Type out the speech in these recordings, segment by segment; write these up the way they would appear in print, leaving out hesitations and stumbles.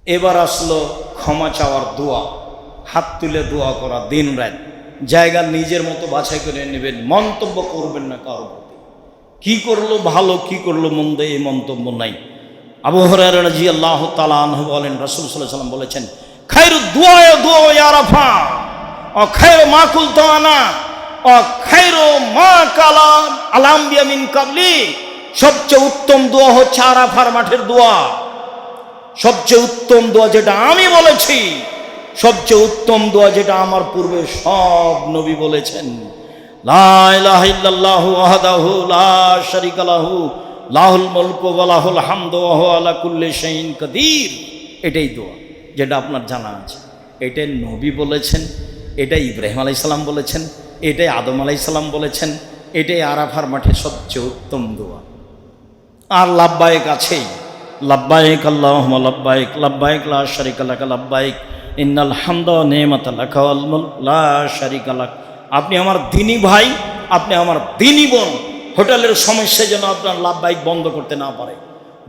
এবার আসলো ক্ষমা চাওয়ার দোয়া, হাত তুলে দোয়া করা দিন রাত। জায়গা নিজের মতো বাছাই করে নেবেন, মন্তব্য করবেন না কারো প্রতি। কি করলো ভালো, কি করলো মন্দ, এই মন্তব্য নাই। আবু হুরায়রা রাদিয়াল্লাহু তাআলা আনহু বলেন, রাসূল সাল্লাল্লাহু আলাইহি ওয়াসাল্লাম বলেছেন, খায়রু দুআ দুআ ইয়া আরাফা ও খায়রু মা কুলতু আনা ও খায়রু মা কালা আল আমবিয়া মিন কাবলি। সবচেয়ে উত্তম দোয়া হচ্ছে আরাফার মাঠের দোয়া। সবচেয়ে উত্তম দোয়া যেটা আমি বলেছি, সবচেয়ে উত্তম দোয়া যেটা আমার পূর্বে সব নবী বলেছেন, লা ইলাহা ইল্লাল্লাহু ওয়াহদাহু লা শারীকা লাহু লাহুল মুলকু ওয়া লাহুল হামদু ওয়া হুয়া আলা কুল্লি শাইইন কাদির। এটাই দোয়া যেটা আপনার জানা আছে। এটাই নবী বলেছেন, এটাই ইব্রাহিম আলাইহিস সালাম বলেছেন, এটাই আদম আলাইহিস সালাম বলেছেন, এটাই আরাফার মাঠে সবচেয়ে উত্তম দোয়া। আর লাব্বাইক আছেই, লাব্বাইক আল্লাহুম্মা লাব্বাইক লাব্বাইক লা শারীকা লাক লাব্বাইক ইন্নাল হামদা ওয়া নি'মাতা লাক ওয়াল মুলক লা শারীকা লাক। আপনি আমার দিনী ভাই, আপনি আমার দিনী বোন, হোটেলের সমস্যা যেন আপনার লাব্বাইক বন্ধ করতে না পারে।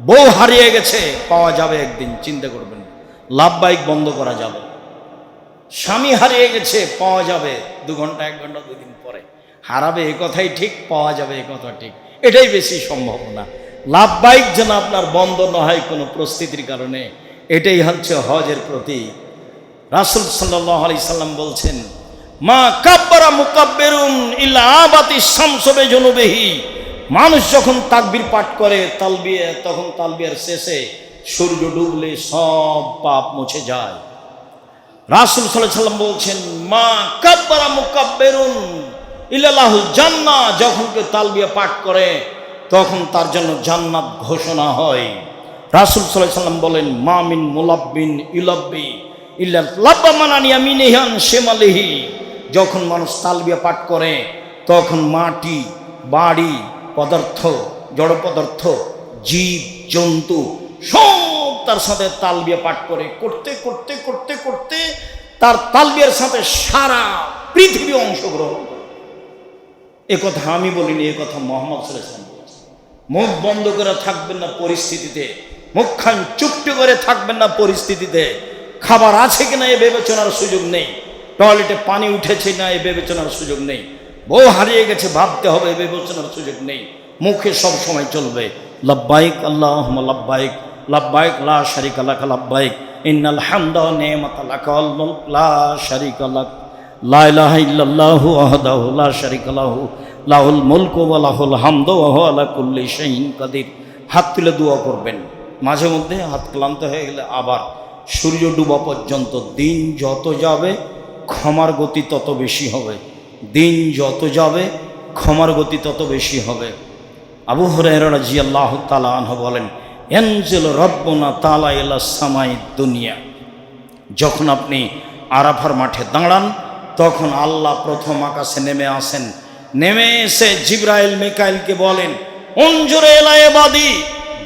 বউ হারিয়ে গেছে, পাওয়া যাবে একদিন, চিন্তা করবেন, লাব্বাইক বন্ধ করা যাবে। স্বামী হারিয়ে গেছে, পাওয়া যাবে 2 ঘন্টা 1 ঘন্টা 2 দিন পরে। হারাবে এ কথাই ঠিক, পাওয়া যাবে এ কথা ঠিক, এটাই বেশি সম্ভাবনা। লাভবাহিক যেন আপনার বন্ধ না হয় কোনো পরিস্থিতির কারণে, এটাই হচ্ছে হজের প্রতীক। রাসূল সাল্লাল্লাহু আলাইহি সাল্লাম বলছেন, মা কাব্বারা মুকাব্বিরুন ইল্লা আবাতি শামসু বিজুনুবিহি। মানুষ যখন তাকবীর পাঠ করে তালবিয়া, তখন তালবিয়ার শেষে সূর্য ডুবলে সব পাপ মুছে যায়। রাসূল সাল্লাল্লাহু আলাইহি সাল্লাম বলছেন, মা কাব্বারা মুকাব্বিরুন ইল্লা লাহুল জান্নাহ। যখন কেউ তালবিয়া পাঠ করে তখন তার জন্য জান্নাত ঘোষণা হয়। রাসূল সাল্লাল্লাহু আলাইহি সাল্লাম বলেন, মা মিন মুলাব্বিন ইলাব্বি ইল্লা লাব্বা মানান ইয়ামিনিহি শিমালিহি। যখন মানুষ তালবিয়া পাঠ করে তখন মাটি, বাড়ি, পদার্থ, জড় পদার্থ, জীব জন্তু সব তার সাথে তালবিয়া পাঠ করে, করতে করতে করতে করতে তার তালবিয়ার সাথে সারা পৃথিবী অংশগ্রহণ করে। এ কথা আমি বলিনি, এ কথা মুহাম্মদ সাল্লাল্লাহু আলাইহি ওয়াসাল্লাম বলেছেন। মুখ বন্ধ করে থাকবেন না পরিস্থিতিতে, মুখখান চুপটি করে থাকবেন না পরিস্থিতিতে। খাবার আছে কিনা এ বিবেচনার সুযোগ নেই, টয়লেটে পানি উঠেছে না এ বিবেচনার সুযোগ নেই, বউ হারিয়ে গেছে ভাবতে হবে এ বিবেচনার সুযোগ নেই। মুখে সব সময় চলবে লাব্বাইক আল্লাহুম্মা লাব্বাইক লাব্বাইক লা শারীকা লাক লাব্বাইক ইন্নাল হামদা ওয়া নি'মাতা লাক ওয়াল মুলক লা শারীকা লাক লা ইলাহা ইল্লাল্লাহু ওয়াহদাহু লা শারীকা লাহু লাহুল মুলকু ওয়া লাহুল হামদু ওয়া হুয়া আলা কুল্লি শাইইন কাদির। হাত তুলে দোয়া করবেন। মাঝে মধ্যে হাত ক্লান্ত হয়ে গেলে আবার সূর্য ডুবা পর্যন্ত। দিন যত যাবে ক্ষমার গতি তত বেশি হবে, দিন যত যাবে ক্ষমার গতি তত বেশি হবে। আবু হুরায়রা রাদিয়াল্লাহু তাআলা আনহু বলেন, ইয়ানজিলু রাব্বুনা তাআলা ইলা সামাই দুনিয়া। যখন আপনি আরাফার মাঠে দাঁড়ান তখন আল্লাহ প্রথম আকাশে নেমে আসেন। নেমে এসে জিবরাইল মিকাইলকে বলেন, উনজুর ইলা ইবাদি,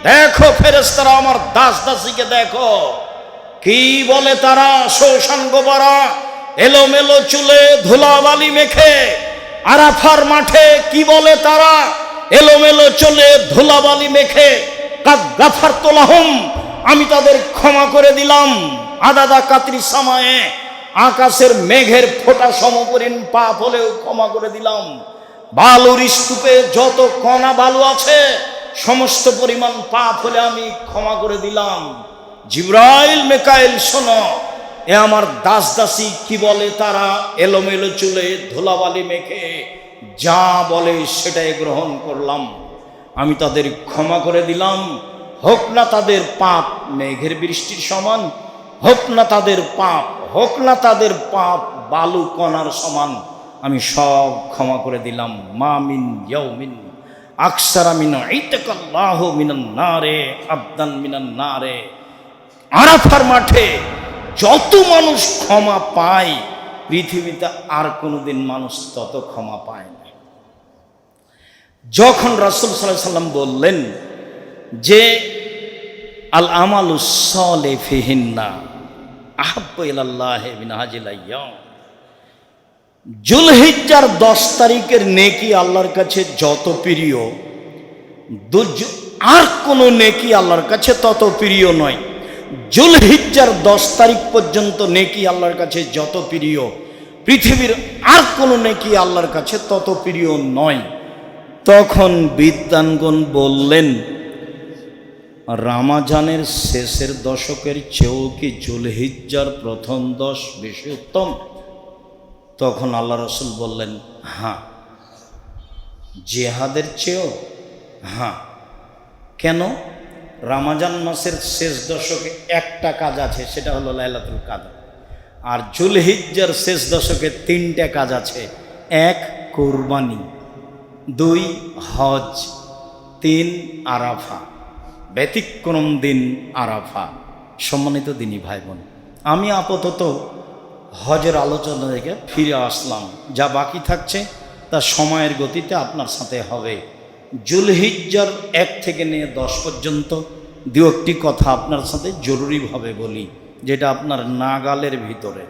দেখো ফেরেশতারা আমার দাস দাসীকে দেখো। কি বলে তারা? শোষণ গোবরা, এলোমেলো চুলে ধুলাবালি মেখে আরাফার মাঠে কি বলে তারা? এলোমেলো চুলে ধুলাবালি মেখে, কাদ গাফারতু লাহুম, আমি তাদের ক্ষমা করে দিলাম। আদাদা কাতরি সামায়ে, আকাশের মেঘের ফোঁটা সমপরিমাণ পাপ হলেও ক্ষমা করে দিলাম। বালুর স্তূপে যত কণা বালু আছে সমস্ত পরিমাণ পাপ হলে আমি ক্ষমা করে দিলাম। জিবরাইল মিকাইল শোনো, এ আমার দাস দাসী কি বলে তারা? এলোমেলো চুলে ধুলাবালি মেখে যা বলে সেটাই গ্রহণ করলাম, আমি তাদের ক্ষমা করে দিলাম। হোক না তাদের পাপ মেঘের বৃষ্টির সমান, হোক না তাদের পাপ, হোক না তাদের পাপ বালু কণার সমান, আমি সব ক্ষমা করে দিলাম। মা মিন ইয়াউমিন আকসারা মিন ইতাকাল্লাহু মিনান নারে আবদান মিনান নারে। আরাফার মাঠে যত মানুষ ক্ষমা পায় পৃথিবীতে আর কোনোদিন মানুষ তত ক্ষমা পায় না। যখন রাসূল সাল্লাল্লাহু আলাইহি সাল্লাম বললেন যে আল আমালুস সালিহু ফিহিন্না আহাব্বু ইলাল্লাহি মিন হাজিল আইয়াম, যুলহিজ্জার 10 তারিখের নেকি আল্লাহর কাছে যত প্রিয়, আর কোনো নেকি আল্লাহর কাছে তত প্রিয় নয়। জুলহিজ্জার 10 তারিখ পর্যন্ত নেকি আল্লাহর কাছে যত প্রিয়, পৃথিবীর আর কোনো নেকি আল্লাহর কাছে তত প্রিয় নয়। তখন বিদ্বানগণ বললেন, রামাজানের শেষের দশকের চেয়েও কি জুলহিজ্জার প্রথম 10 বেশি উত্তম? তখন আল্লাহ রসুল বললেন, হ্যাঁ। জিহাদের চেয়েও? হ্যাঁ। কেন? রমজান মাসের শেষ দশকে একটা কাজ আছে, সেটা হলো লাইলাতুল কদর। আর জুলহিজ্জার শেষ দশকে 3টা কাজ আছে। 1 কুরবানি, 2 হজ, 3 আরাফা, ব্যতিক্রম দিন আরাফা। সম্মানিত দিনী ভাই বোন, আমি আপাতত হজের আলোচনা থেকে ফিরে আসলাম। যা বাকি থাকছে তা সময়ের গতিতে আপনার সাথে হবে। জুলহিজ্জার 1 থেকে নিয়ে 10 পর্যন্ত 2-একটি কথা আপনার সাথে জরুরিভাবে বলি, যেটা আপনার নাগালের ভিতরে।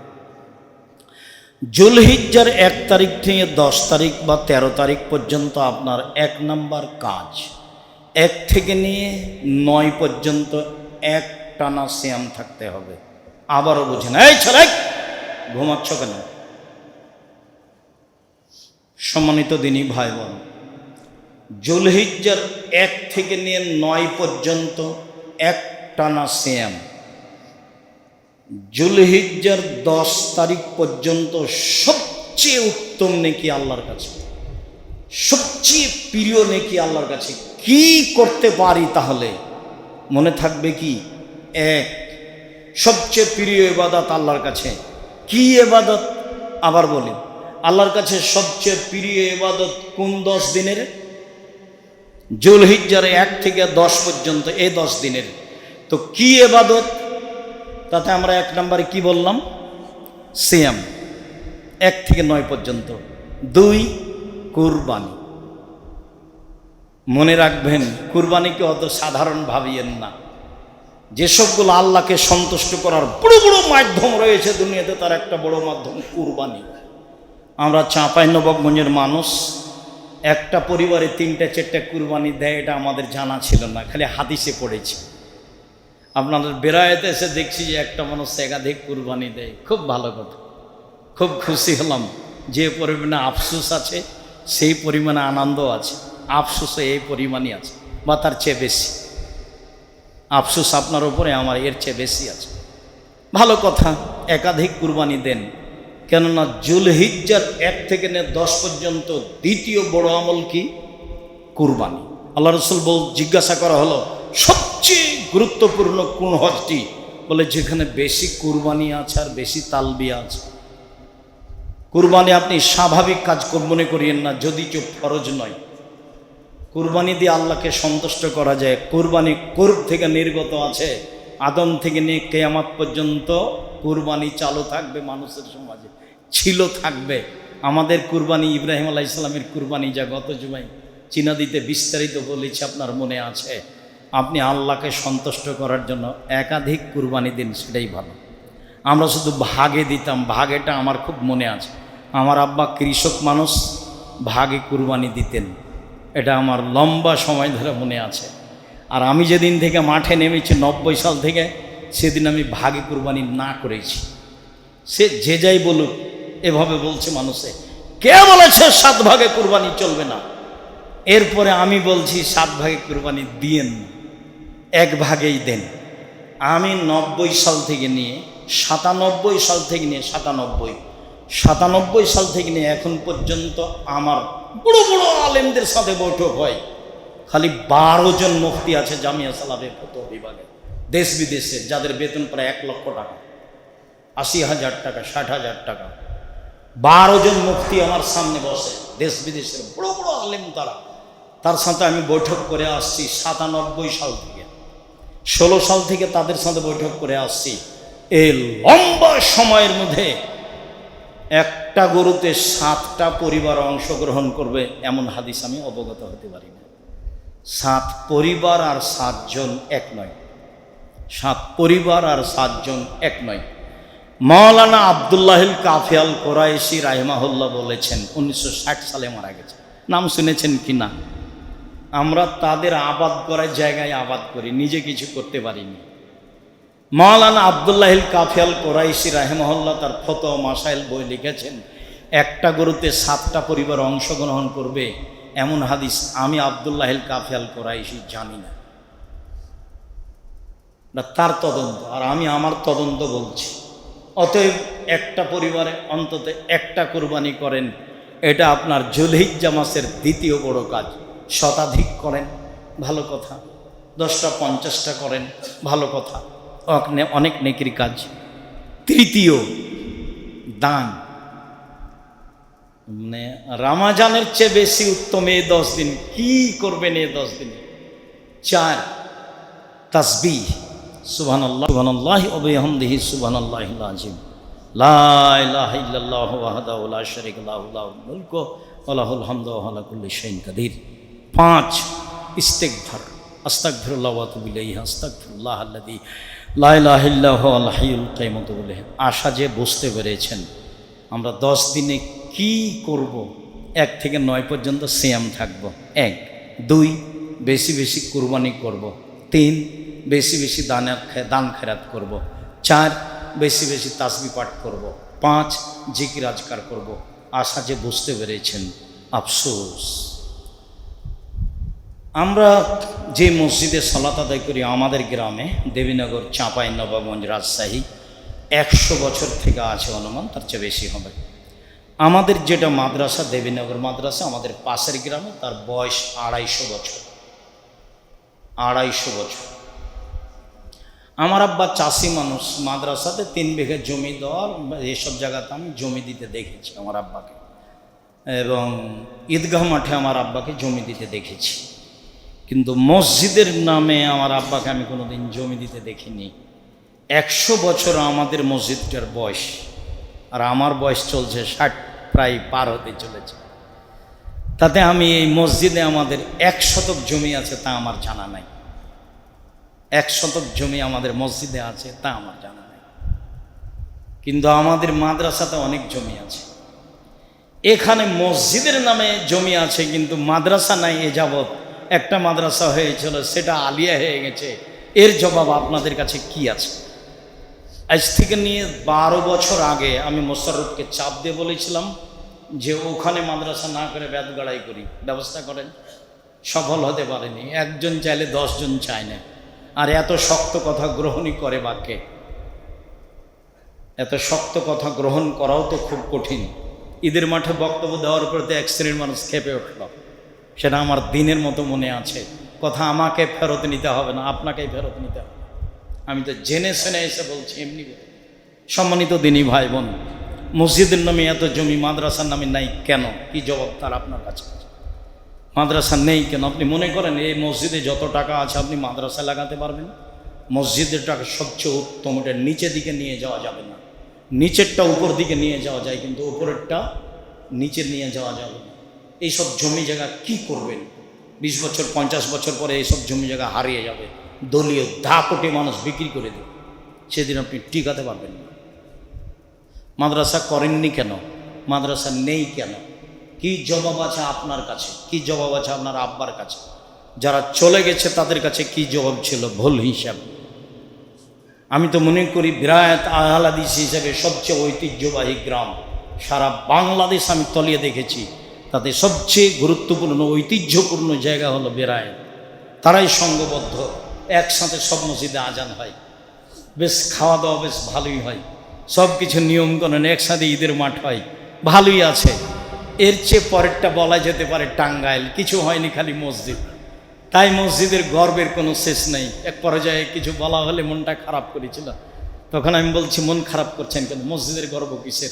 জুলহিজ্জার 1 তারিখ থেকে 10 তারিখ বা 13 তারিখ পর্যন্ত আপনার 1 নম্বর কাজ, 1 থেকে নিয়ে 9 পর্যন্ত এক টানা সিয়াম থাকতে হবে। আবারও বুঝেন, এই ছেলে ঘুমাচ্ছ কেন? সম্মানিত দিনী ভাই বোন, জুলহিজ্জার 1 থেকে নিয়ে 9 পর্যন্ত এক টানা সিয়াম। জুলহিজ্জার 10 তারিখ পর্যন্ত সবচেয়ে উত্তম নেকি আল্লাহর কাছে, সবচেয়ে প্রিয় নেকি আল্লাহর কাছে। কি করতে পারি তাহলে? মনে থাকবে কি? 1, সবচেয়ে প্রিয় ইবাদত আল্লাহর কাছে। কি ইবাদত? আবার বলি, আল্লাহর কাছে সবচেয়ে প্রিয় ইবাদত কোন 10 দিনের? জুলহিজ্জার 1 থেকে 10 পর্যন্ত এই 10 দিনের। তো কি ইবাদত? তাতে আমরা 1 নম্বরে কি বললাম? সিয়াম 1 থেকে 9 পর্যন্ত। 2 কুরবানি। মনে রাখবেন, কুরবানিকে অত সাধারণ ভাবিয়েন না। যেসবগুলো আল্লাহকে সন্তুষ্ট করার বড় বড় মাধ্যম রয়েছে দুনিয়াতে, তার একটা বড় মাধ্যম কুরবানি। আমরা চাঁপাইনবাবগঞ্জের মানুষ, একটা পরিবারে 3-4টা কুরবানি দেয়, এটা আমাদের জানা ছিল না, খালি হাদিসে পড়েছি। আপনাদের বেড়াইতে এসে দেখছি যে একটা মানুষ একাধিক কুরবানি দেয়। খুব ভালো কথা, খুব খুশি হলাম। যে পরিমাণে আফসোস আছে সেই পরিমাণে আনন্দ আছে। আফসোসও এই পরিমাণই আছে বা তার চেয়ে বেশি। আফসোস আপনার উপরে, আমার এর চেয়ে বেশি আছে। ভালো কথা, একাধিক কুরবানি দেন। কেননা জুলহিজ্জার 1 থেকে নিয়ে 10 পর্যন্ত দ্বিতীয় বড় আমল কি? কুরবানি। আল্লাহ রসুল জিজ্ঞাসা করা হলো, সবচেয়ে গুরুত্বপূর্ণ কোন হজটি? বলে, যেখানে বেশি কুরবানি আছে আর বেশি তালবিয়া আছে। কুরবানি আপনি স্বাভাবিক কাজ মনে করিয়েন না, যদি চুপ ফরজ নয়। কুরবানি দিয়ে আল্লাহকে সন্তুষ্ট করা যায়। কুরবানি কুরব থেকে নির্গত আছে। আদম থেকে নিয়ে কিয়ামত পর্যন্ত কুরবানি চালু থাকবে মানুষের সমাজে, ছিল, থাকবে। আমাদের কুরবানি, ইব্রাহিম আলাইহিস সালামের কুরবানি, যা গত জুমায় চিনাদিতে বিস্তারিত বলেছি, আপনার মনে আছে। আপনি আল্লাহকে সন্তুষ্ট করার জন্য একাধিক কুরবানি দিন, সেটাই ভালো। আমরা শুধু ভাগে দিতাম, ভাগেটা আমার খুব মনে আছে। আমার আব্বা কৃষক মানুষ, ভাগে কুরবানি দিতেন, এটা আমার লম্বা সময় ধরে মনে আছে। আর আমি যেদিন থেকে মাঠে নেমেছি 90 সাল থেকে, সেদিন আমি ভাগে কুরবানি না করেছি। সে যে যাই বলুক, এভাবে বলছে মানুষে। কে বলেছে 7 ভাগে কুরবানি চলবে না? এরপরে আমি বলছি 7 ভাগে কুরবানি দিয়েন, 1 ভাগেই দেন। আমি 90 সাল থেকে নিয়ে 97 সাল থেকে নিয়ে 97 সাল থেকে নিয়ে এখন পর্যন্ত আমার বড় বড় আলেমদের সাথে বৈঠক হয়। খালি 12 জন মুফতি আছে জামিয়া সালাফে ফতোয়া বিভাগে, দেশ বিদেশের, যাদের বেতন প্রায় 1 লক্ষ টাকা, 80,000 টাকা, 60,000 টাকা। 12 জন মুফতি আমার সামনে বসে, দেশ বিদেশের বড় বড় আলেম তারা। তার সাথে আমি বৈঠক করে আসছি 97 সাল থেকে। 16 সাল থেকে তাদের সাথে বৈঠক করে আসছি। এই লম্বা সময়ের মধ্যে একটা গরুতে 7টা পরিবার অংশগ্রহণ করবে এমন হাদিস আমি অবগত হতে পারি না। 7 পরিবার আর 7 জন এক নয়, 7 পরিবার আর 7 জন এক নয়। মাওলানা আব্দুল্লাহিল কাফি আল কোরাইশি রাহিমাহুল্লাহ বলেছেন, 1960 সালে মারা গেছে। নাম শুনেছেন কি না? আমরা তাদের আবাদ করার জায়গায় আবাদ করি, নিজে কিছু করতে পারিনি। মাওলানা আব্দুল্লাহিল কাফি আল কোরাইশি রাহিমাহুল্লাহ তার ফতোয়া মাসাইল বই লিখেছেন, একটা গরুতে 7টা পরিবার অংশগ্রহণ করবে এমন হাদিস আমি আব্দুল্লাহিল কাফি আল কোরাইশি জানি না। তার তদন্ত, আর আমি আমার তদন্ত বলছি। অতএব একটা পরিবারে অন্তত একটা কোরবানি করেন, এটা আপনার যুলহিজ্জা মাসের দ্বিতীয় বড় কাজ। শতাধিক করেন, ভালো কথা। 10টা 50টা করেন, ভালো কথা, অনেক নেকির কাজ। তৃতীয়, দান। মানে রমজানের চেয়ে বেশি উত্তম এই 10 দিন। কি করবেন এই 10 দিনে? 4, তাসবিহ, সুবহানাল্লাহ সুবহানাল্লাহি ওয়া বিহামদিহি সুবহানাল্লাহিল আযীম, লা ইলাহা ইল্লাল্লাহু ওয়াহদাহু লা শারীকা লাহু লাহুল মুলকু ওয়া লাহুল হামদু ওয়া হুয়া আলা কুল্লি শাইইন কাদির। 5, ইস্তিগফার, আস্তাগফিরুল্লাহ ওয়া আতুবু ইলাইহি, আস্তাগফিরুল্লাহ আল্লাযী লা ইলাহা ইল্লা হুয়াল হাইয়ুল কাইয়্যুম। আশা যে বুঝতে পেরেছেন আমরা 10 দিনে কি করব। 1 থেকে 9 পর্যন্ত সিয়াম থাকব। 1, 2, বেশি বেশি কুরবানি করব। 3, বেশি বেশি দান খেরাত করব। 4, বেশি বেশি তাসবিহ পাঠ করব। 5, জিকির আজকার করব। আশা যে বুঝতে পেরেছেন। আফসোস, আমরা যে মসজিদে সালাত আদায় করি আমাদের গ্রামে, দেবীনগর, চাঁপাইনবাবগঞ্জ, রাজশাহী, 100 বছর থেকে আছে অনুমান, তার চেয়ে বেশি হবে। আমাদের যেটা মাদ্রাসা, দেবীনগর মাদ্রাসা, আমাদের পাশের গ্রামে, তার বয়স 250 বছর। 250 বছর। আমার আব্বা চাষি মানুষ, মাদ্রাসাতে 3 বিঘা জমি দেওয়ার, এসব জায়গাতে আমি জমি দিতে দেখেছি আমার আব্বাকে, এবং ঈদগাহ মাঠে আমার আব্বাকে জমি দিতে দেখেছি। কিন্তু মসজিদের নামে আমার আব্বাকে আমি কোনোদিন জমি দিতে দেখিনি। 100 বছর আমাদের মসজিদটার বয়স, আর আমার বয়স চলছে 60, প্রায় পার হতে চলেছে। তাতে আমি এই মসজিদে আমাদের 1 শতক জমি আছে তা আমার জানা নাই। 1 শতক জমি আমাদের মসজিদে আছে তা আমার জানা নাই। কিন্তু আমাদের মাদ্রাসাতে অনেক জমি আছে। এখানে মসজিদের নামে জমি আছে কিন্তু মাদ্রাসা নাই। এ যাবৎ একটা মাদ্রাসা হয়েছিল, সেটা আলিয়া হয়ে গেছে। এর জবাব আপনাদের কাছে কি আছে? আজ থেকে নিয়ে 12 বছর আগে আমি মোশাররফকে চাপ দিয়ে বলেছিলাম যে ওখানে মাদ্রাসা না করে বেতগাড়াই করি, ব্যবস্থা করেন। সফল হতে পারেনি। 1 জন চাইলে 10 জন চায় না। আর এত শক্ত কথা গ্রহণই করে বাক্যে। এত শক্ত কথা গ্রহণ করাও তো খুব কঠিন। ঈদের মাঠে বক্তব্য দেওয়ার পর তো 1 শ্রেণীর মানুষ খেপে উঠল। সেটা আমার দিনের মতো মনে আছে। কথা আমাকে ফেরত নিতে হবে না, আপনাকেই ফেরত নিতে হবে। আমি তো জেনে শুনে এসে বলছি, এমনি বলে। সম্মানিত দিনী ভাই বোন, মসজিদের নামে এত জমি মাদ্রাসার নামে নাই কেন? কি জবাব তার আপনার কাছে? মাদ্রাসা নেই কেন? আপনি মনে করেন এই মসজিদে যত টাকা আছে আপনি মাদ্রাসা লাগাতে পারবেন? মসজিদের টাকা সবচেয়ে উত্তম, এটা নিচের দিকে নিয়ে যাওয়া যাবে না। নিচেরটা উপর দিকে নিয়ে যাওয়া যায়, কিন্তু উপরেরটা নিচে নিয়ে যাওয়া যাবে না। এইসব জমি জায়গা কি করবেন? 20 বছর 50 বছর পরে এইসব জমি জায়গা হারিয়ে যাবে। দলীয় 10 কোটি মানুষ বিক্রি করে দেবে, সেদিন আপনি টিকাতে পারবেন না। মাদ্রাসা করেননি কেন? মাদ্রাসা নেই কেন? কি জবাব আছে আপনার কাছে? কি জবাব আছে আপনার আব্বার কাছে? যারা চলে গেছে তাদের কাছে কি জবাব ছিল? ভুল হিসাব। আমি তো মনে করি বিরায়ত আহলে হাদিস হিসেবে সবচেয়ে ঐতিহ্যবাহী গ্রাম সারা বাংলাদেশ আমি তলিয়ে দেখেছি, তাতে সবচেয়ে গুরুত্বপূর্ণ ঐতিহ্যপূর্ণ জায়গা হলো বেরায়েত। তারাই সঙ্গবদ্ধ, একসাথে সব মসজিদে আজান হয়, বেশ খাওয়া দাওয়া বেশ ভালোই হয়, সব কিছু নিয়মকানুন, একসাথে ঈদের মাঠ হয়, ভালোই আছে। এর চেয়ে পরেরটা বলা যেতে পারে টাঙ্গাইল, কিছু হয়নি, খালি মসজিদ। তাই মসজিদের গর্বের কোনো শেষ নেই। এক পর্যায়ে কিছু বলা হলে মনটা খারাপ করেছিল, তখন আমি বলছি মন খারাপ করছেন কেন? মসজিদের গর্ব কিসের?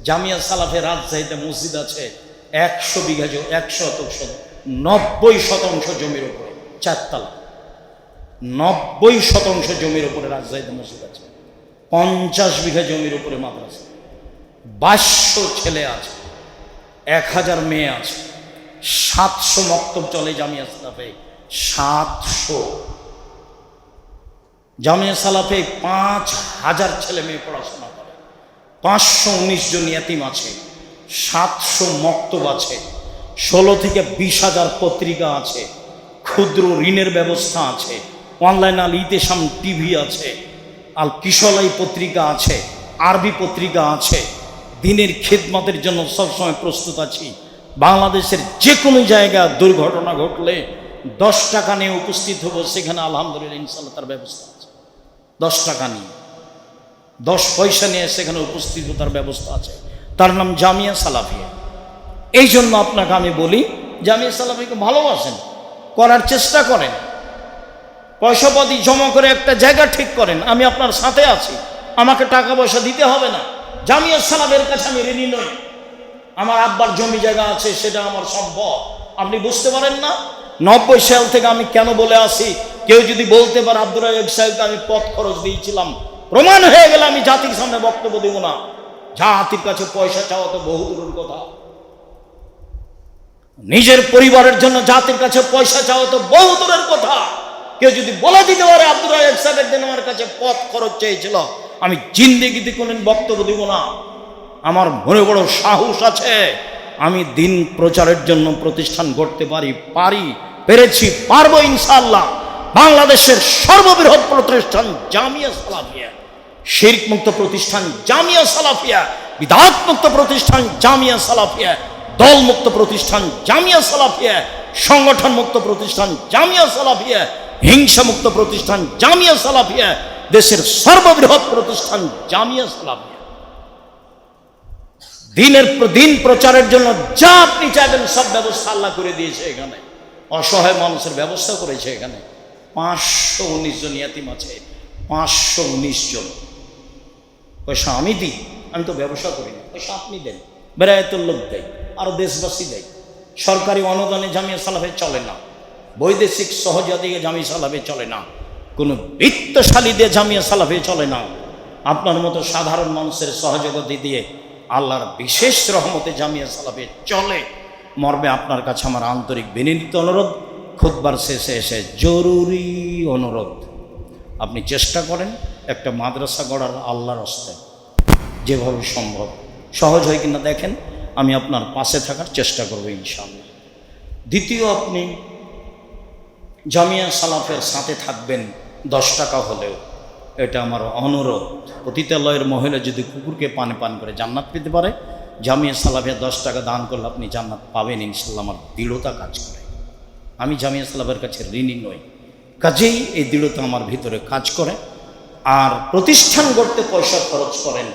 জামিয়া সালাফে রাজশাহীতে মসজিদ আছে 100 বিঘা, 90% জমির উপরে, 4 তলা, 90% জমির উপরে রাজশাহীতে মসজিদ আছে। 50 বিঘা জমির উপরে মাদ্রাসা, 2200 ছেলে আছে, 1000 মেয়ে আছে, 700 মক্তব চলে জামিয়া সালাফে। 700 জামিয়া সালাফে 5000 ছেলে মেয়ে পড়াশোনা করে, 519 জন ইয়াতিম আছে, 700 মক্তব আছে, 16 থেকে 20,000 পত্রিকা আছে, ক্ষুদ্র ঋণের ব্যবস্থা আছে, অনলাইন আল ইতেসাম টিভি আছে, আল কিশলাই পত্রিকা আছে, আরবি পত্রিকা আছে। দিনের খিদমতের জন্য সবসময় প্রস্তুত আছি। বাংলাদেশের যে কোনো জায়গায় দুর্ঘটনা ঘটলে 10 টাকা নিয়ে উপস্থিত হব, সেখানে আলহামদুলিল্লাহ ইনশাআল্লাহ তার ব্যবস্থা আছে। 10 টাকা নিয়ে, 10 পয়সা নিয়ে সেখানে উপস্থিত তার ব্যবস্থা আছে। তার নাম জামিয়া সালাফিয়া। এই জন্য আপনাকে আমি বলি, জামিয়া সালাফিয়াকে ভালোবাসেন, করার চেষ্টা করেন, পয়সাপাতি জমা করে একটা জায়গা ঠিক করেন। আমি আপনার সাথে আছি, আমাকে টাকা পয়সা দিতে হবে না। জামিয়া সালাফের কাছে আমি ঋণী নই। আমার আব্বার জমি জায়গা আছে, সেটা আমার সম্পদ। আপনি বুঝতে পারেন না 90 সাল থেকে আমি কেন বলে আসি, কেউ যদি বলতে পারে আব্দুর রাজ্জাক সাহেবকে আমি পথ খরচ দিয়েছিলাম, প্রমাণ হয়ে গেলে আমি জাতির সামনে বক্তব্য দেব না। জাতির কাছে পয়সা চাওয়া তো বহু দূরের কথা, নিজের পরিবারের জন্য জাতির কাছে পয়সা চাওয়া তো বহু দূরের কথা। কেউ যদি বলে দিতে পারে আব্দুর রাজ্জাক সাহেব একদিন আমার কাছে পথ খরচ চেয়েছিল, আমি জিন্দেগিতে কোনদিন বক্তব্য দিব না। আমার মনে বড় সাহস আছে, আমি দিন প্রচারের জন্য প্রতিষ্ঠান গড়তে পেরেছি, পারবো ইনশাআল্লাহ। বাংলাদেশের সর্ববৃহৎ প্রতিষ্ঠান জামিয়া সালাফিয়া, শিরক মুক্ত প্রতিষ্ঠান জামিয়া সালাফিয়া, বিদআত মুক্ত প্রতিষ্ঠান জামিয়া সালাফিয়া, দল মুক্ত প্রতিষ্ঠান জামিয়া সালাফিয়া, সংগঠন মুক্ত প্রতিষ্ঠান জামিয়া সালাফিয়া, হিংসা মুক্ত প্রতিষ্ঠান জামিয়া সালাফিয়া, দেশের সর্ববৃহৎ প্রতিষ্ঠান জামিয়া সালাফিয়া। দিন প্রচারের জন্য যা আপনি চাইবেন সব ব্যবস্থা আল্লাহ করে দিয়েছে। এখানে অসহায় মানুষের ব্যবস্থা করেছে। এখানে 519 জন ইয়াতিম আছে, 519 জন। পয়সা আমি দিই, আমি তো ব্যবসা করি না। পয়সা আপনি দেন, বেরায়তের লোক দেয়, আরো দেশবাসী দেয়। সরকারি অনুদানে জামিয়া সালাফে চলে না, বৈদেশিক সহযোগিতা দিয়ে জামিয়া সালাফে চলে না, কোনো বৃত্তশালী দিয়ে জামিয়া সালাফে চলে না। আপনার মতো সাধারণ মানুষের সহযোগিতা দিয়ে আল্লাহর বিশেষ রহমতে জামিয়া সালাফে চলে। মর্মে আপনার কাছে আমার আন্তরিক বিনীত অনুরোধ, খুতবার শেষে এসে জরুরি অনুরোধ, আপনি চেষ্টা করেন একটা মাদ্রাসা গড়ার আল্লাহর হস্তে, যেভাবে সম্ভব। সহজ হয় কিনা দেখেন, আমি আপনার পাশে থাকার চেষ্টা করব ইনশাআল্লাহ। দ্বিতীয়, আপনি জামিয়া সালাফের সাথে থাকবেন 10 টাকা হলেও, এটা আমার অনুরোধ। পতিতালয়ের মহিলা যদি কুকুরকে পান করে জান্নাত পেতে পারে, জামিয়া সালাফে 10 টাকা দান করলে আপনি জান্নাত পাবেন ইনশাআল্লাহ। আমার দৃঢ়তা কাজ করে। আমি জামিয়া সালাফের কাছে ঋণী নই, কাজেই এই দৃঢ়তা আমার ভিতরে কাজ করে। আর প্রতিষ্ঠান গড়তে পয়সা খরচ করেন,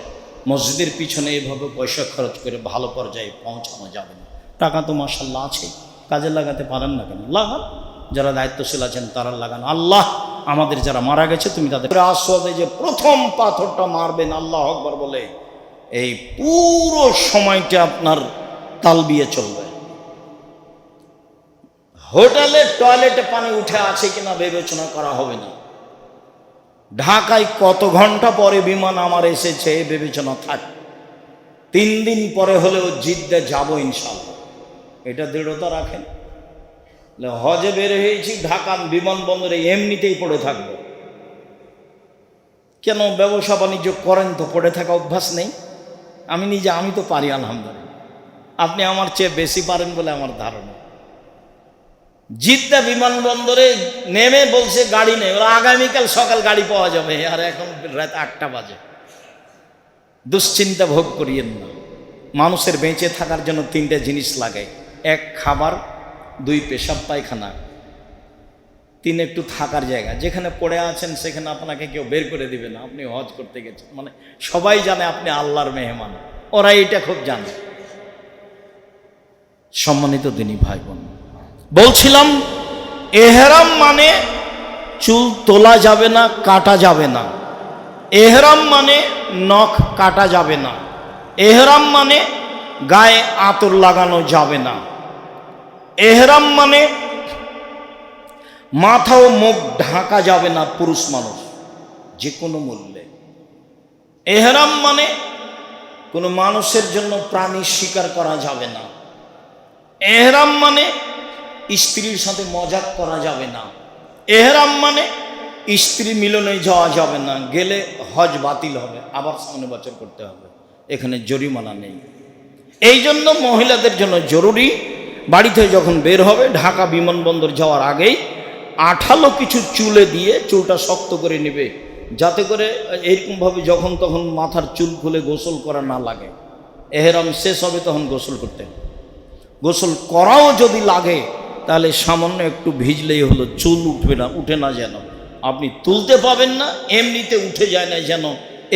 মসজিদের পিছনে এভাবে পয়সা খরচ করে ভালো পর্যায়ে পৌঁছানো যাবে না। টাকা তো মাশাআল্লাহ আছে, কাজে লাগাতে পারেন না কেন? লাগান, যারা দায়িত্বশীল আছেন তারা লাগান। আল্লাহ আমাদের যারা মারা গেছে, তুমি তাদের আস্বাদে যে প্রথম পাথরটা মারবেন আল্লাহ আকবার বলে, এই পুরো সময়টা আপনার তালবিয়ে চলবে। হোটেলের টয়লেটে পানি উঠে আছে কিনা বিবেচনা করা হবে না। ঢাকায় কত ঘন্টা পরে বিমান আমার এসেছে বিবেচনা থাক। 3 দিন পরে হলেও জিদ্দে যাব ইনশাআল্লাহ, এটা দৃঢ়তা রাখেন। হজে বের হয়েছি, ঢাকা বিমানবন্দরে এমনিতেই পড়ে থাকবো কেন? ব্যবসা বাণিজ্য করেন তো, পড়ে থাকা অভ্যাস নেই? আমি তো পারি আলহামদুলিল্লাহ। আপনি আমার চেয়ে বেশি পারেন বলে আমার ধারণা। জিদ্দা বিমানবন্দরে নেমে বলছে গাড়ি নেই, ওরা আগামীকাল সকাল গাড়ি পাওয়া যাবে, আর এখন রাত 8টা বাজে। দুশ্চিন্তা ভোগ করিয়েন না। মানুষের বেঁচে থাকার জন্য 3টে জিনিস লাগে: 1 খাবার, 2 পেশাব পায়খানা, 3 একটু থাকার জায়গা। যেখানে পড়ে আছেন সেখানে আপনাকে কেউ বের করে দিবে না। আপনি হজ করতে গেছেন মানে সবাই জানে আপনি আল্লাহর মেহমান, ওরা এটা খুব জানে। সম্মানিত দিনী ভাই বোন, বলছিলাম এহরাম মানে চুল তোলা যাবে না, কাটা যাবে না। এহরাম মানে নখ কাটা যাবে না। এহরাম মানে গায়ে আতর লাগানো যাবে না। এহরাম মানে মাথা ও মুখ ঢাকা যাবে না পুরুষ মানুষ যে কোনো মূল্যে। এহরাম মানে কোনো মানুষের জন্য প্রাণী শিকার করা যাবে না। এহরাম মানে স্ত্রীর সাথে মজাক করা যাবে না। এহরাম মানে স্ত্রী মিলনে যাওয়া যাবে না, গেলে হজ বাতিল হবে, আবার সামনে বছর করতে হবে। এখানে জরিমানা নেই। এই জন্য মহিলাদের জন্য জরুরি, বাড়িতে যখন বের হবে ঢাকা বিমানবন্দর যাওয়ার আগেই আঠালো কিছু চুলে দিয়ে চুলটা শক্ত করে নেবে, যাতে করে এইরকমভাবে যখন তখন মাথার চুল খুলে গোসল করা না লাগে। এহরাম শেষ হবে তখন গোসল করতে, গোসল করাও যদি লাগে তাহলে সামান্য একটু ভিজলেই হলো, চুল উঠে না যেন, আপনি তুলতে পাবেন না, এমনিতে উঠে যায় না যেন,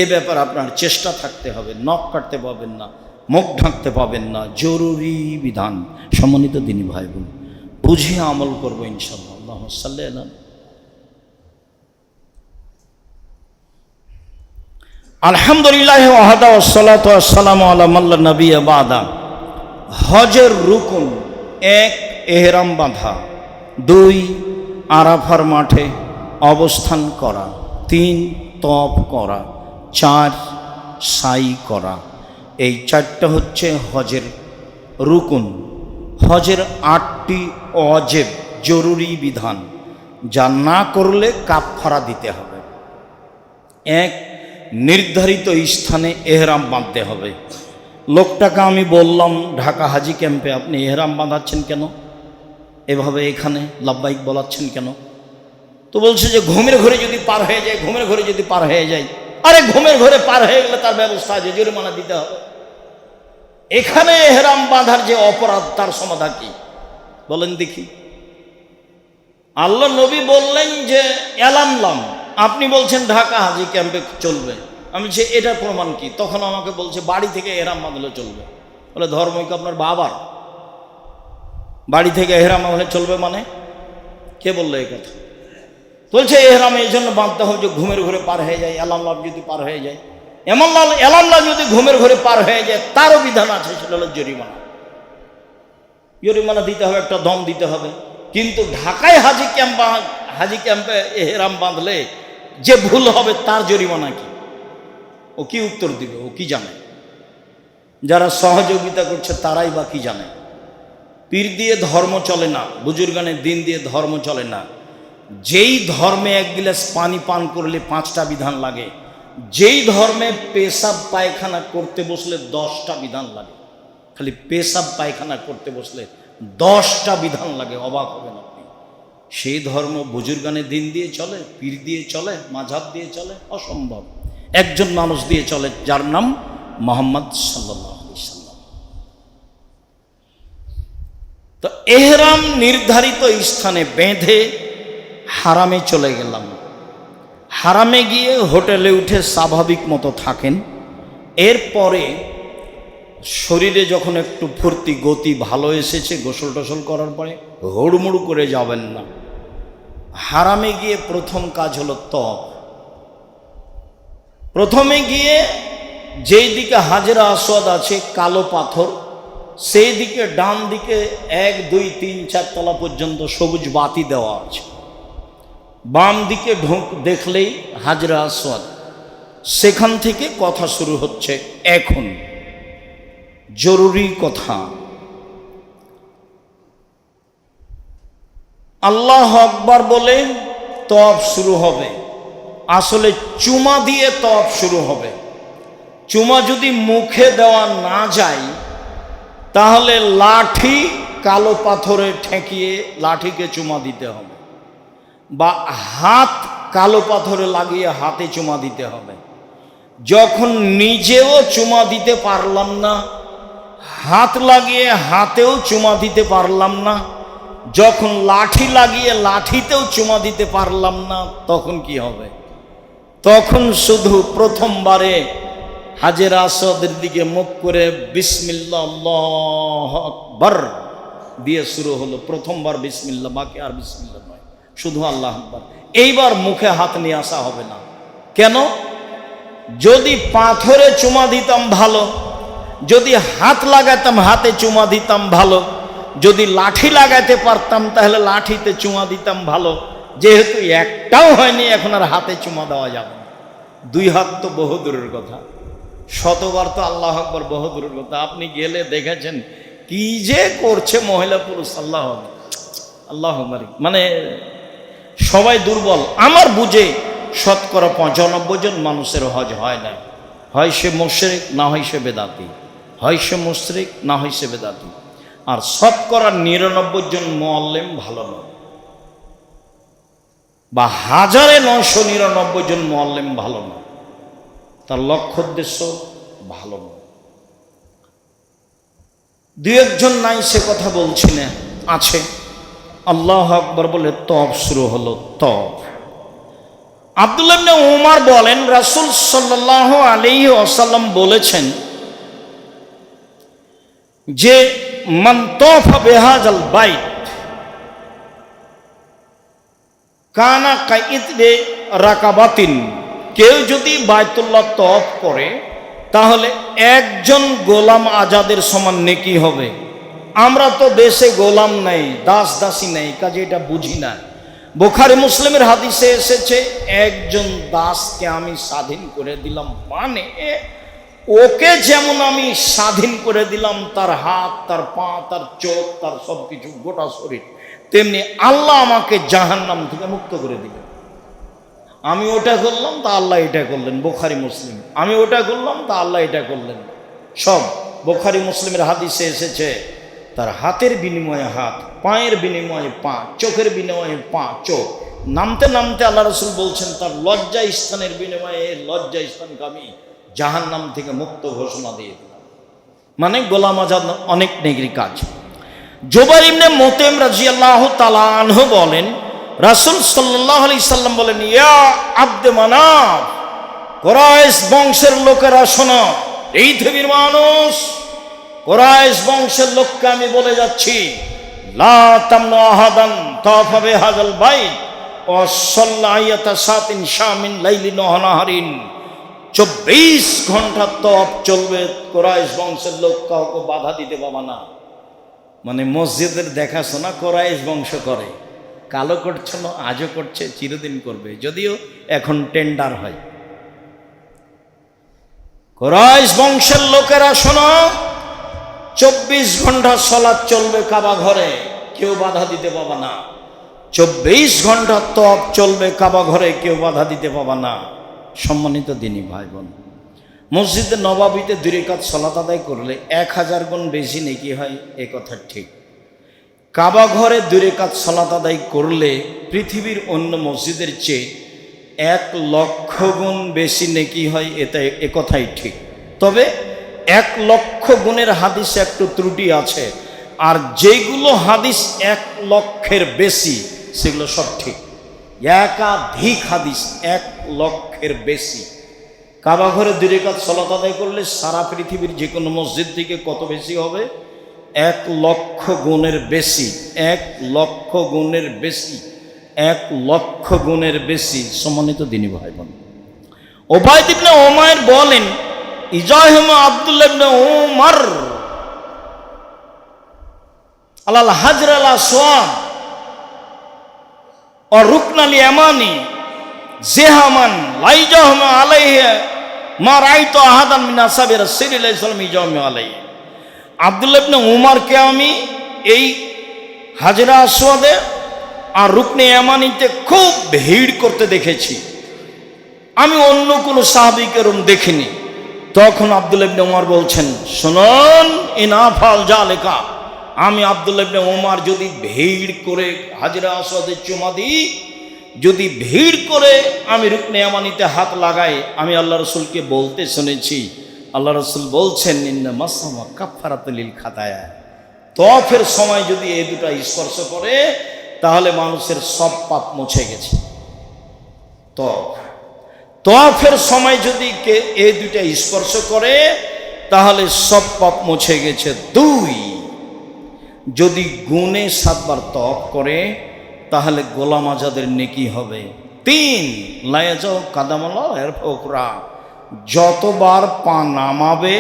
এ ব্যাপার আপনার চেষ্টা থাকতে হবে। নখ কাটতে পাবেন না, মুখ ঢাকতে পাবেন না, জরুরি বিধান। সম্মানিত দিনী ভাই বোন, বুঝিয়ে আমল করবো ইনশাআল্লাহ। আল্লাহুম্মা সাল্লি আলা। আলহামদুলিল্লাহ ওয়াহদা ওয়াসসালাতু ওয়াসসালামু আলা মান লা নাবিয়্যা বাদা। হজের রুকুন: 1 এহরাম বাঁধা, 2 আরাফার মাঠে অবস্থান করা, 3 তওয়াফ করা, 4 সাই করা। এই 4টা হচ্ছে হজের রুকুন। হজের 8টি ওয়াজিব জরুরি বিধান, যা না করলে কাফফারা দিতে হবে। 1 নির্ধারিত স্থানে এহরাম বাঁধতে হবে। লোকটাকে আমি বললাম ঢাকা হাজি ক্যাম্পে, আপনি এহরাম বাঁধাচ্ছেন কেন, এভাবে এখানে লাব্বাইক বলাচ্ছেন কেন? তো বলছে যে ঘুমের ঘরে যদি পার হয়ে যায়, ঘুমের ঘরে যদি পার হয়ে যায়। আরে ঘুমের ঘরে পার হয়ে গেলে তার ব্যবস্থা আছে, জরিমানা দিতে হবে। এখানে এহরাম বাঁধার যে অপরাধ, তার সমাধান কি বলেন দেখি? আল্লাহ নবী বললেন যে এলামলাম, আপনি বলছেন ঢাকা হাজি ক্যাম্পে চলবে। আমি বলছি এটার প্রমাণ কি? তখন আমাকে বলছে বাড়ি থেকে এহরাম বাঁধলে চলবে। বলে ধর্মই কি আপনার বাবার? বাড়ি থেকে এহরাম বাঁধলে চলবে মানে? কে বললো এই কথা? বলছে এহরাম এই জন্য বাঁধতে হবে যে ঘুমের ঘরে পার হয়ে যায়, এলামলাম যদি পার হয়ে যায়, এলামলাম যদি ঘুমের ঘরে পার হয়ে যায়, তারও বিধান আছে, সেটা হলো জরিমানা। জরিমানা দিতে হবে, একটা দম দিতে হবে। কিন্তু ঢাকায় হাজি ক্যাম্পে এহরাম বাঁধলে যে ভুল হবে তার জরিমানা কি? ও কি উত্তর দিবে? ও কি জানে? যারা সহযোগিতা করছে তারাই বা কি জানে? পীর দিয়ে ধর্ম চলে না, বুজুর্গানের দিন দিয়ে ধর্ম চলে না। যেই ধর্মে 1 গিলাস পানি পান করলে 5টা বিধান লাগে, যেই ধর্মে পেশাব পায়খানা করতে বসলে 10টা বিধান লাগে। খালি পেশাব পায়খানা করতে বসলে 10টা বিধান লাগে, অবাক হবেন আপনি। সেই ধর্ম বুজুর্গানের দিন দিয়ে চলে, পীর দিয়ে চলে, মাযহাব দিয়ে চলে? অসম্ভব। একজন মানুষ দিয়ে চলে, যার নাম মুহাম্মদ সাল্লাল্লাহু আলাইহি সাল্লাম। তো এহরাম নির্ধারিত স্থানে বেঁধে হারামে চলে গেলাম। হারামে গিয়ে হোটেলে উঠে স্বাভাবিক মতো থাকেন। এরপরে শরীরে যখন একটু ফুর্তি গতি ভালো এসেছে, গোসল টোসল করার পরে হুড়মুড় করে যাবেন না। হারামে গিয়ে প্রথম কাজ হলো তওয়াফ। প্রথমে গিয়ে যেই দিকে হাজরা আসওয়াদ আছে, কালো পাথর, সেই দিকে ডান দিকে 1 2 3 4 তলা পর্যন্ত সবুজ বাতি দেওয়া আছে। বাম দিকে দেখলেই হাজরা আসওয়াদ। সেখান থেকে কথা শুরু হচ্ছে। এখন জরুরি কথা, আল্লাহু আকবার বলে তওয়াফ শুরু হবে। আসলে চুমা দিয়ে তওয়াফ শুরু হবে। চুমা যদি মুখে দেওয়া না যায়, তাহলে লাঠি কালো পাথরে ঠেকিয়ে লাঠিকে চুমা দিতে হবে, বা হাত কালো পাথরে লাগিয়ে হাতে চুমা দিতে হবে। যখন নিজেও চুমা দিতে পারলাম না, হাত লাগিয়ে হাতেও চুমা দিতে পারলাম না, যখন লাঠি লাগিয়ে লাঠিতেও চুমা দিতে পারলাম না, তখন কি হবে? তখন শুধু প্রথমবারে হাজের আসওয়াদের দিকে মুখ করে বিসমিল্লাহ আল্লাহু আকবার দিয়ে শুরু হলো। প্রথমবার বিসমিল্লাহ, বাকি আর বিসমিল্লাহ নয়, শুধু আল্লাহু আকবার। এইবার মুখে হাত নিয়ে আসা হবে না। কেন? যদি পাথরে চুমা দিতাম ভালো, যদি হাত লাগাতাম হাতে চুমা দিতাম ভালো, যদি লাঠি লাগাতে পারতাম তাহলে লাঠিতে চুমা দিতাম ভালো। যেহেতু একটাও হয়নি, এখন আর হাতে চুমা দেওয়া যাবে না। 2 হাত তো বহু দূরের কথা, শতবার তো আল্লাহু আকবার বহু দূরের কথা। আপনি গেলে দেখেছেন কি যে করছে মহিলা পুরুষ, আল্লাহ মানে সবাই দুর্বল। আমার বুঝে শতকরা 95 জন মানুষের হজ হয় না। হয় সে মুশরিক, না হয় সে বেদাতি। হয় সে মুশরিক, না হয় সে বেদাতি। আর শতকরা 99 জন মুআল্লিম ভালো নয়। বা 1999 জন মুআল্লিম ভালো না, তার লক্ষ্য উদ্দেশ্য ভালো না। দুই একজন নাই সে কথা বলছি না, আছে। আল্লাহু আকবার বলে তওব শুরু হলো। তওব। আব্দুল্লাহ ইবনে উমর বলেন, রাসূল সাল্লাল্লাহু আলাইহি ওয়াসাল্লাম বলেছেন যে মান তাফা বিহাযাল বাইত কানা কাইতরে রাকাবাতিন, কেউ যদি বাইতুল্লাহ তওয়াফ করে তাহলে একজন গোলাম আজাদের সমান নেকি হবে। আমরা তো দেশে গোলাম নাই, দাস দাসী নাই, কাজে এটা বুঝি না। বুখারী মুসলিমের হাদিসে এসেছে একজন দাসকে আমি স্বাধীন করে দিলাম, মানে ওকে যেমন আমি স্বাধীন করে দিলাম, তার হাত, তার পা, তার চোখ, তার সব কিছু, গোটা শরীর, তেমনি আল্লাহ আমাকে জাহান্নাম থেকে মুক্ত করে দিলেন। আমি ওটা করলাম তা আল্লাহ এটা করলেন, বুখারী মুসলিম। আমি ওটা করলাম তা আল্লাহ এটা করলেন। সব বুখারী মুসলিমের হাদিসে এসেছে তার হাতের বিনিময়ে হাত, পায়ের বিনিময়ে পা, চোখের বিনিময়ে পা, চোখ, নামতে নামতে আল্লাহ রাসূল বলছেন তার লজ্জা স্থানের বিনিময়ে লজ্জা স্থানকে আমি জাহান্নাম থেকে মুক্ত ঘোষণা দিয়ে দিলাম। মানে গোলাম আজাদ অনেক নেকির কাজ। জুবাইর ইবনে মুতঈম রাদিয়াল্লাহু তাআলা আনহু বলেন, রাসূল সাল্লাল্লাহু আলাইহি সাল্লাম বলেন, ইয়া আব্দে মানাফ, কুরাইশ বংশের লোকেরা শোনো, এই পৃথিবীর মানুষ, কুরাইশ বংশের লোককে আমি বলে যাচ্ছি, লা তামনু আহাদান তাফা বিহাযাল বাইত ওয়া সাল্লা আয়াতা সাতিন শামিন লাইলিন ওয়া নাহারিন। 24 ঘন্টা তওয়াফ চলবে, কুরাইশ বংশের লোক কাউকে বাধা দিতে পাবে না। মানে মসজিদের দেখাশোনা কুরাইশ বংশ করে, কালো করছে না, আজও করছে, চিরদিন করবে, যদিও এখন টেন্ডার হয়। কুরাইশ বংশের লোকেরা শোনো, 24 ঘন্টা সালাত চলবে কাবা ঘরে, কেউ বাধা দিতে পাবে না। 24 ঘন্টা তওয়াফ চলবে কাবা ঘরে, কেউ বাধা দিতে পাবে না। সম্মানিত দিনী ভাই বোন, মসজিদে নববীতে 2 রাকাত সালাত আদায় করলে 1000 গুণ বেশি নেকি হয়, এ কথা ঠিক। কাবা ঘরে 2 রাকাত সালাত আদায় করলে পৃথিবীর অন্য মসজিদের চেয়ে 1 লক্ষ গুণ বেশি নেকি হয়, এ কথাই ঠিক। তবে 1 লক্ষ গুণের হাদিসে একটু ত্রুটি আছে, আর যেগুলো হাদিস 1 লক্ষের বেশি সেগুলো সব ঠিক। একাধিক হাদিস 1 লক্ষের বেশি। কাবা ঘরে 2 রাকাত সালাত আদায় করলে সারা পৃথিবীর যে কোনো মসজিদ থেকে কত বেশি হবে? 1 লক্ষ গুণের বেশি। 1 লক্ষ গুণের বেশি। 1 লক্ষ গুণের বেশি। সম্মানিত দিনী ভাই বোন, উবাইদ ইবনে উমাইর বলেন, ইজাহিমা আব্দুল্লাহ ইবনে উমর আলাল হাজর আল আসওয়াদ ও রুকনাল ইয়ামানি জিহামান লাইজাহুমা আলাইহি মা রাআইতু আহাদান মিন আসহাবি রাসূলিল্লাহি সাল্লাল্লাহু আলাইহি ওয়াসাল্লাম আলাইহি। আব্দুল্লাহ ইবনে উমরকে আমি এই হাজরা আসওয়াদে আর রুকনে ইয়ামানিতে খুব ভিড় করতে দেখেছি, আমি অন্য কোনো সাহাবীকে এরকম দেখিনি। তখন আব্দুল্লাহ ইবনে উমর বলছেন, শুনুন, ইনাফাল জালেকা, আমি আব্দুল্লাহ ইবনে উমর যদি ভিড় করে হাজরা আসওয়াদে চুমা দিই, যদি ভিড় করে আমি রুকনে ইয়ামানিতে হাত লাগাই, আমি আল্লাহ রাসূলকে বলতে শুনেছি, আল্লাহ রাসূল বলছেন, ইন্না মাসসামা কাফারাতুল লিল খাতায়া, তওয়াফের সময় যদি এই দুটো স্পর্শ করে তাহলে মানুষের সব পাপ মুছে গেছে। তওয়াফের সময় যদি এই দুটো স্পর্শ করে তাহলে সব পাপ মুছে গেছে। 2, যদি গুণে 7 বার তওয়াফ করে তাহলে গোলাম আজাদের নেকি হবে। 3, লায়াজাও কাদামালা এর ফোকরা, যতবার পা নামাবে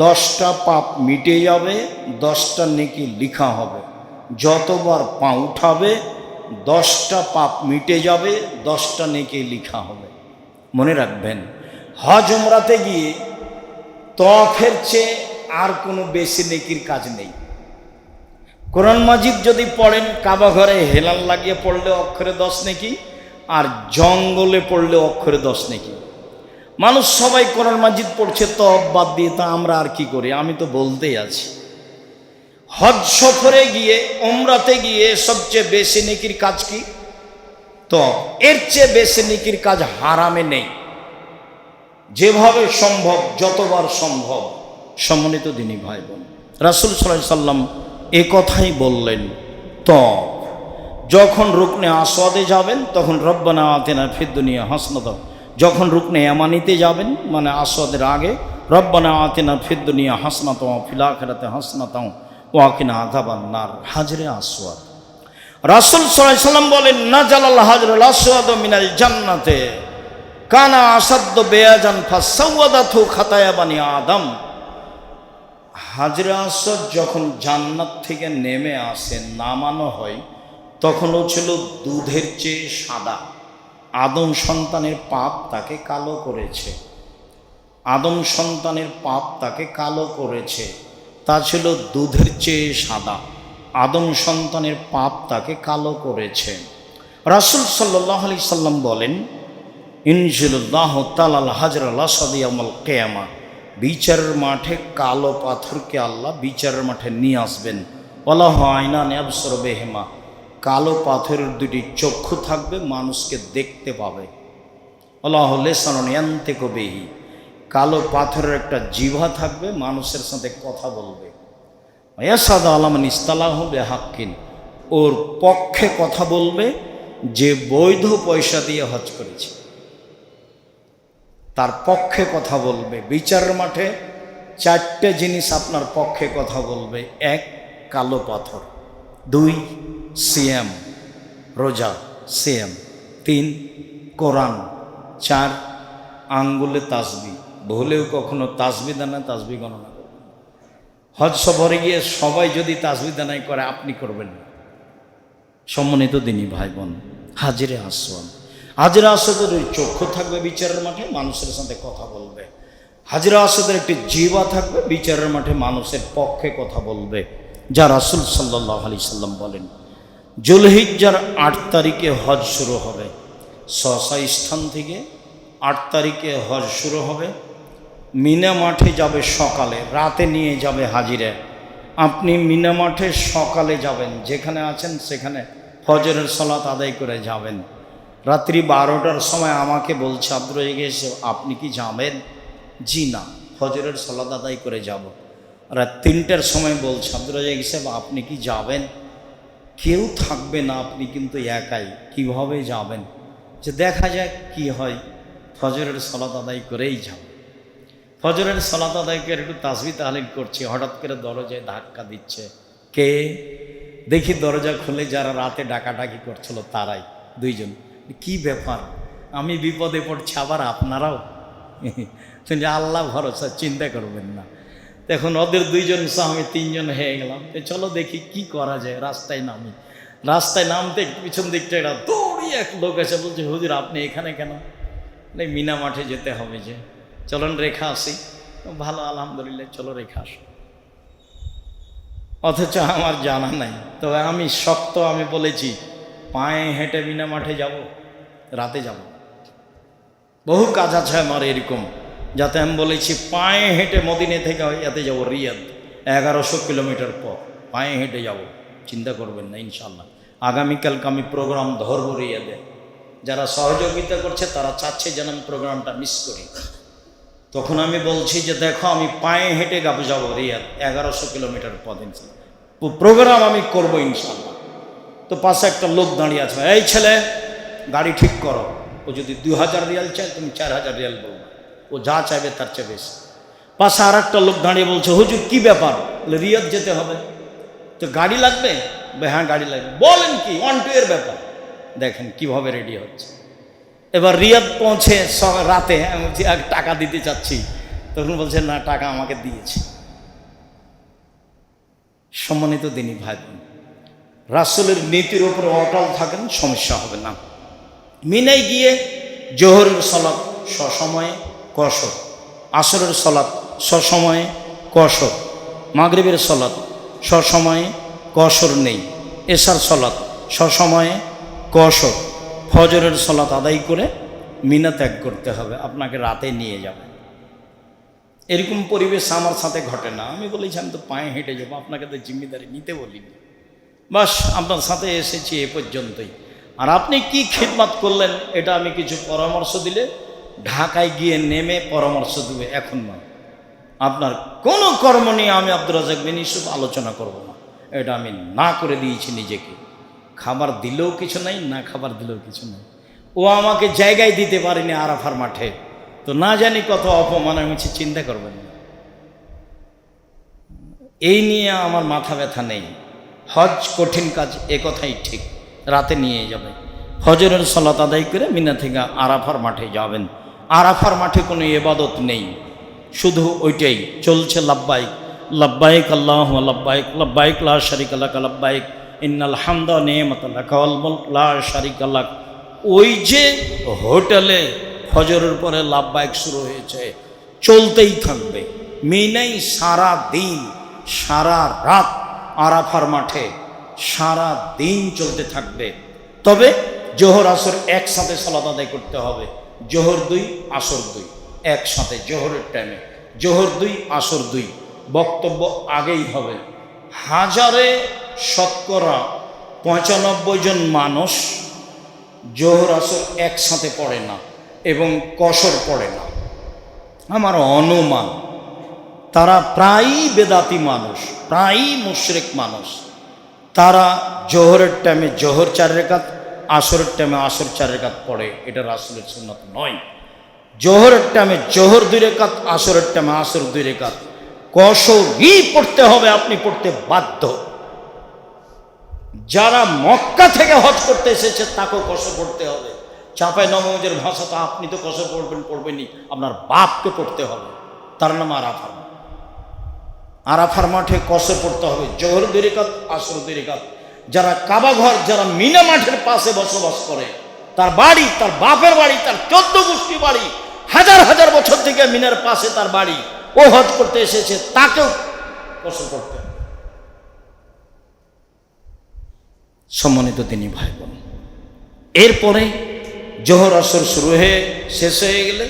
10টা পাপ মিটে যাবে, 10টা নেকি লিখা হবে। যতবার পা উঠাবে 10টা পাপ মিটে যাবে, 10টা নেকি লিখা হবে। মনে রাখবেন, হজ উমরাতে গিয়ে তওয়াফের চেয়ে আর কোনো বেশি নেকির কাজ নেই। কোরআন মাজিদ যদি পড়েন, কাবা ঘরে হেলাল লাগিয়ে পড়লে অক্ষরে 10 নেকি, আর জঙ্গলে পড়লে অক্ষরে 10 নেকি। মানুষ সবাই কোরআন মাজিদ পড়ছে তওয়াফ বাদ দিয়ে, তা আমরা আর কি করি? আমি তো বলতেই আছি, হজ সফরে গিয়ে, উমরাতে গিয়ে সবচেয়ে বেশি নেকির কাজ কি? তো এর চেয়ে বেশি নেকির কাজ হারামে নেই। যেভাবে সম্ভব, যতবার সম্ভব। সম্মানিত দিনী ভাই বোন, রাসূল সাল্লাল্লাহু আলাইহি সাল্লাম এ কথাই বললেন। তো যখন রুকনে আসওয়াদে যাবেন তখন রব্বানা আতিনা ফিদ দুনিয়া হাসনাতাও, যখন রুকনে ইয়ামানিতে যাবেন মানে আসওয়াদের আগে রব্বানা আতিনা ফিদ দুনিয়া হাসনাতাও ওয়া ফিল আখিরাতি হাসনাতাও ওয়া কিনা আযাবান নার। হাজরে আসওয়াদ, রাসূল সাল্লাল্লাহু আলাইহি সাল্লাম বলেন নাজালাল হাজরুল আসওয়াদ মিনাল জান্নাতে কানা আসাদ্দ বেয়াজান ফাসাওয়াদাতু খাতায়া বানি আদম। হাজরে আসওয়াদ যখন জান্নাত থেকে নেমে আসে, নামানো হয়, তখন ও ছিল দুধের চেয়ে সাদা। আদম সন্তানের পাপ তাকে কালো করেছে, আদম সন্তানের পাপ তাকে কালো করেছে। তা ছিল দুধের চেয়ে সাদা, আদম সন্তানের পাপ তাকে কালো করেছে। রাসূল সাল্লাল্লাহু আলাইহি সাল্লাম বলেন ইনজিলুল্লাহু তাআলাল হাজরাল আসওয়াদ ইয়াউমাল কিয়ামা, বিচারের মাঠে কালো পাথরকে আল্লাহ বিচারের মাঠে নিয়ে আসবেন। ওয়ালাহু আইনান ইয়াবসুরু বিহিমা, কালো পাথরের দুটি চক্ষু থাকবে, মানুষকে দেখতে পাবে। ওয়ালাহু লিসানুন ইয়ানতিকু বিহি, কালো পাথরের একটা জিহ্বা থাকবে, মানুষের সাথে কথা বলবে। ইয়াসাদু আলা মান ইসতালাহু বিহাক্কিন, ওর পক্ষে কথা বলবে যে বৈধ পয়সা দিয়ে হজ করেছে, তার পক্ষে কথা বলবে। বিচারের মাঠে চারটে জিনিস আপনার পক্ষে কথা বলবে। এক, কালো পাথর। দুই, সিয়াম, রোজা, সিয়াম। তিন, কোরআন। চার, আঙ্গুলে তাসবি, ভুলেও কখনো তাসবি দানা তাসবি গণনা করবেন। হজ সফরে গিয়ে সবাই যদি তাসবি দানাই করে, আপনি করবেন না। সম্মানিত দিনী ভাই বোন, হাজরে আসওয়াদ, হাজরে আসওয়াদের ওই চক্ষু থাকবে, বিচারের মাঠে মানুষের সাথে কথা বলবে। হাজরে আসওয়াদের একটি জিহ্বা থাকবে, বিচারের মাঠে মানুষের পক্ষে কথা বলবে। যা রাসূল সাল্লাল্লাহু আলাইহি সাল্লাম বলেন জুলহিজ্জার 8 তারিখে হজ শুরু হবে। সসা স্থান থেকে 8 তারিখে হজ শুরু হবে। মিনা মাঠে যাবে সকালে, রাতে নিয়ে যাবে হাজিরা। আপনি মিনা মাঠে সকালে যাবেন, যেখানে আছেন সেখানে ফজরের সালাত আদায় করে যাবেন। রাত্রি 12টার সময় আমাকে বলছে আব্দুর রাজ্জাক এসে, আপনি কি যাবেন? জি না, ফজরের সালাত আদায় করে যাব। রাত 3টার সময় বলছে আব্দুর রাজ্জাক সাহেব, আপনি কি যাবেন? কেউ থাকবে না, আপনি কিন্তু একাই, কিভাবে যাবেন? যে দেখা যাক কি হয়, ফজরের সালাত আদায় করেই যাব। ফজরের সালাত আদায় করে একটু তাসবিহ তাহলিল করছি, হঠাৎ করে দরজায় ধাক্কা দিচ্ছে। কে? দেখি দরজা খুলে যারা রাতে ডাকাডাকি করছিল তারাই, দুইজন। কি ব্যাপার? আমি বিপদে পড়ছি, আবার আপনারাও? আল্লাহ ভরসা, চিন্তা করবেন না। এখন ওদের দুইজন সহ আমি 3 জন হয়ে গেলাম। চলো দেখি কি করা যায়। রাস্তায় নামি, রাস্তায় নামতে পিছন দিকটা এটা দৌড়িয়ে এক লোক এসে বলছে, হুজুর আপনি এখানে কেন? মিনা মাঠে যেতে হবে, যে চলুন রেখা আসি। ভালো, আলহামদুলিল্লাহ, চলো রেখা আসো। অথচ আমার জানা নাই। তবে আমি শক্ত, আমি বলেছি পায়ে হেঁটে মিনা মাঠে যাব, রাতে যাব। বহু কাজ আছে আমার এরকম, যাতে আমি বলেছি পায়ে হেঁটে মদিনা থেকে এতে যাব রিয়াদ, 1100 কিলোমিটার পর পায়ে হেঁটে যাব। চিন্তা করবেন না, ইনশাল্লাহ আগামীকালকে আমি প্রোগ্রাম ধরব রিয়াদে। যারা সহযোগিতা করছে তারা চাচ্ছে যেন আমি প্রোগ্রামটা মিস করি। তখন আমি বলছি যে দেখো, আমি পায়ে হেঁটে যাব রিয়াদ, 1100 কিলোমিটার পথ, ইনশাল্লাহ প্রোগ্রাম আমি করবো ইনশাল্লাহ। তো পাশে একটা লোক দাঁড়িয়ে আছে, এই ছেলে গাড়ি ঠিক করো। ও যদি 2000 রিয়াল চায়, তুমি 4000 রিয়াল বলবো, ও যা চাইবে তার চেয়ে বেশি। পাশে আর একটা লোক দাঁড়িয়ে বলছে, হুজুর কি ব্যাপার? বলে রিয়াদ যেতে হবে, তো গাড়ি লাগবে? হ্যাঁ গাড়ি লাগবে। বলেন কি? 1-2 এর ব্যাপার। দেখেন কিভাবে রেডি হচ্ছে। এবার রিয়াদ পৌঁছে রাতে আমি টাকা দিতে চাচ্ছি, তখন বলছে না, টাকা আমাকে দিয়েছে। সম্মানিত দিনী ভাই বোন, রাসূলের নীতির উপরে অটল থাকেন, সমস্যা হবে না। মিনায় গিয়ে জোহরের সালাত সসময়ে কসর, আসরের সালাত সসময়ে কসর, মাগরিবের সালাত সসময়ে কসর নেই, এশার সালাত সসময়ে কসর, ফজরের সালাত আদায় করে মিনা ত্যাগ করতে হবে। আপনাকে রাতে নিয়ে যাবে। এরকম পরিবেশ আমার সাথে ঘটে না। আমি বলেছি আমি তো পায়ে হেঁটে যাবো, আপনাকে তো জিম্মেদারি নিতে বলিনি। বাস আপনার সাথে এসেছি এ পর্যন্তই। আর আপনি কি খিদমত করলেন এটা আমি কিছু পরামর্শ দিলে ঢাকায় গিয়ে নেমে পরামর্শ দেবে, এখন নয়। আপনার কোনো কর্ম নিয়ে আমি আব্দুর রাজ্জাক বিন ইউসুফ আলোচনা করব না, এটা আমি না করে দিয়েছি নিজেকে। খাবার দিলেও কিছু নাই, না খাবার দিলেও কিছু নাই। ও আমাকে জায়গায় দিতে পারেনি আরাফার মাঠে, তো না জানি কত অপমান হয়েছে, চিন্তা করবেন না। এই নিয়ে আমার মাথা ব্যথা নেই। হজ কঠিন কাজ, এ কথাই ঠিক। রাতে নিয়ে যাবে, ফজরের সালাত আদায় করে মিনা থেকে আরাফার মাঠে যাবেন। আরাফার মাঠে কোনো ইবাদত নেই, শুধু ওইটাই চলছে, লাব্বাইক লাব্বাইক আল্লাহুম্মা লাব্বাইক লাব্বাইক লা শারিকা লাক লাব্বাইক ইন্নাল হামদা ওয়া নি'মাতা লাক ওয়াল মুলক লা শারিকা লাক। ওই যে হোটেলে ফজরের পরে লাব্বাইক শুরু হয়েছে, চলতেই থাকবে। মিনাই সারা দিন সারা রাত, আরাফার মাঠে সারা দিন চলতে থাকবে। তবে জোহর আসর একসাথে সালাত আদায় করতে হবে। জোহর 2 আসর 2 একসাথে, জোহরের টাইমে জোহর 2 আসর 2। বক্তব্য আগেই হবে। হাজারে শতকরা 95 জন মানুষ জোহর আসর একসাথে পড়ে না এবং কসর পড়ে না। আমার অনুমান তারা প্রায়ই বেদাতি মানুষ, প্রায়ই মুশরিক মানুষ। তারা জোহরের টাইমে জোহর 4 রাকাত, আসরের টাইমে আসর 4 রাকাত পড়ে। এটা রাসূলের সুন্নাত নয়। জোহরের টাইমে জোহর 2 রাকাত, আসরের টাইমে আসর 2 রাকাত। কসরই পড়তে হবে, আপনি পড়তে বাধ্য। যারা মক্কা থেকে হজ করতে এসেছে তাকেও কসর পড়তে হবে। চাঁপাই নবগঞ্জের ভাষা তো আপনি তো কসর পড়বেনই, আপনার বাপকে পড়তে হবে। তার নাম আরাফা। আরাফার মাঠে কসর পড়তে হবে, জোহর 2 রাকাত, আসর 2 রাকাত। যারা কাবা ঘর, যারা মিনা মাঠের পাশে বসবাস করে, তার বাড়ি, তার বাপের বাড়ি, তার 14 গোষ্ঠী বাড়ি, হাজার হাজার বছর থেকে মিনার পাশে তার বাড়ি, ও হজ করতে এসেছে, তাকেও কসর করতে হবে। সম্মানিত দিনী ভাই বোন, এরপরে জোহর আসর শুরু হয়ে শেষ হয়ে গেলে